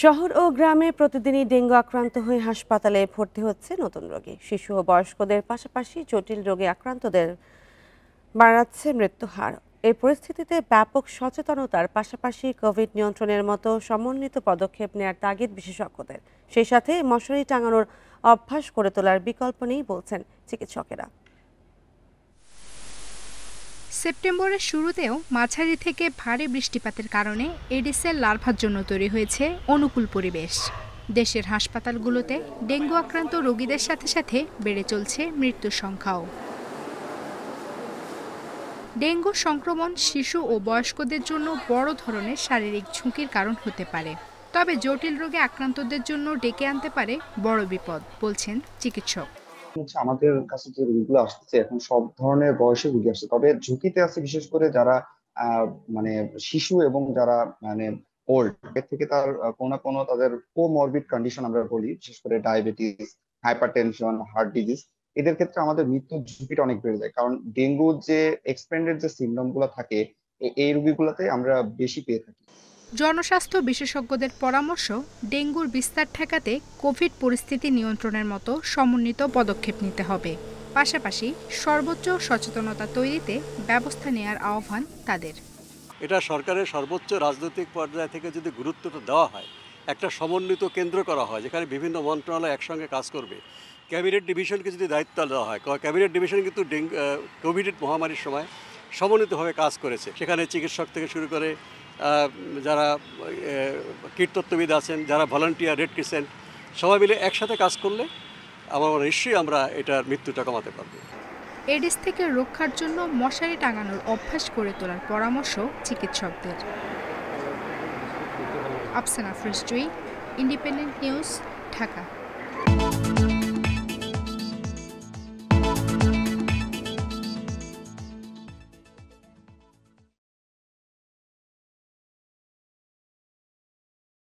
শহর ও গ্রামে প্রতিদিনই ডেঙ্গু আক্রান্ত হয়ে হাসপাতালে ভর্তি হচ্ছে নতুন রোগী। শিশু ও বয়স্কদের পাশাপাশি জটিল রোগে আক্রান্তদের বাড়াচ্ছে মৃত্যু হার। এই পরিস্থিতিতে ব্যাপক সচেতনতার পাশাপাশি কোভিড নিয়ন্ত্রণের মতো সমন্বিত পদক্ষেপ নেওয়ার তাগিদ বিশেষজ্ঞদের। সেই সাথে মশারি টাঙানোর অভ্যাস করে তোলার বিকল্প নেই বলছেন চিকিৎসকেরা। সেপ্টেম্বরের শুরুতেও মাঝারি থেকে ভারী বৃষ্টিপাতের কারণে এডিসের লার্ভার জন্য তৈরি হয়েছে অনুকূল পরিবেশ। দেশের হাসপাতালগুলোতে ডেঙ্গু আক্রান্ত রোগীদের সাথে সাথে বেড়ে চলছে মৃত্যুর সংখ্যাও। ডেঙ্গু সংক্রমণ শিশু ও বয়স্কদের জন্য বড় ধরনের শারীরিক ঝুঁকির কারণ হতে পারে, তবে জটিল রোগে আক্রান্তদের জন্য ডেকে আনতে পারে বড় বিপদ, বলছেন চিকিৎসক। আমাদের কাছে যে রোগীগুলো আসছে এখন সব ধরনের বয়সের রোগী আসছে, তবে ঝুঁকিতে আছে বিশেষ করে যারা মানে শিশু এবং যারা মানে ওল্ড এর থেকে তার কোনো না কোনো তাদের কোমরবিড কন্ডিশন আমরা বলি, বিশেষ করে ডায়াবেটিস, হাইপারটেনশন, হার্ট ডিজিজ, এদের ক্ষেত্রে আমাদের মৃত্যুর ঝুঁকিটা অনেক বেড়ে যায়। কারণ ডেঙ্গুর যে এক্সপেন্ডেড যে সিমটম গুলো থাকে এই রোগীগুলোতে আমরা বেশি পেয়ে থাকি। জনস্বাস্থ্য বিশেষজ্ঞদের পরামর্শ, ডেঙ্গুর বিস্তার ঠেকাতে কোভিড পরিস্থিতি নিয়ন্ত্রণের মতো সমন্বিত পদক্ষেপ নিতে হবে। পাশাপাশি সর্বোচ্চ সচেতনতা তৈরিতে ব্যবস্থা নেওয়ার আহ্বান তাদের। এটা সরকারের সর্বোচ্চ রাজনৈতিক পর্যায় থেকে যদি গুরুত্বটা দেওয়া হয়, একটা সমন্বিত কেন্দ্র করা হয় যেখানে বিভিন্ন মন্ত্রণালয় একসঙ্গে কাজ করবে, ক্যাবিনেট ডিভিশনকে যদি দায়িত্ব দেওয়া হয়, ক্যাবিনেট ডিভিশন কিন্তু কোভিড মহামারীর সময় সমন্বিতভাবে কাজ করেছে। সেখানে চিকিৎসক থেকে শুরু করে যারা কীটতত্ত্ববিদ আছেন, যারা ভলান্টিয়ার, রেড ক্রিসেন্ট, সবাই মিলে একসাথে কাজ করলে আমার নিশ্চয়ই আমরা এটার মৃত্যুটা কমাতে পারবো। এডিস থেকে রক্ষার জন্য মশারি টাঙানোর অভ্যাস করে তোলার পরামর্শ চিকিৎসকদের। আফসানা ফ্রিজজুই, ইন্ডিপেন্ডেন্ট নিউজ, ঢাকা।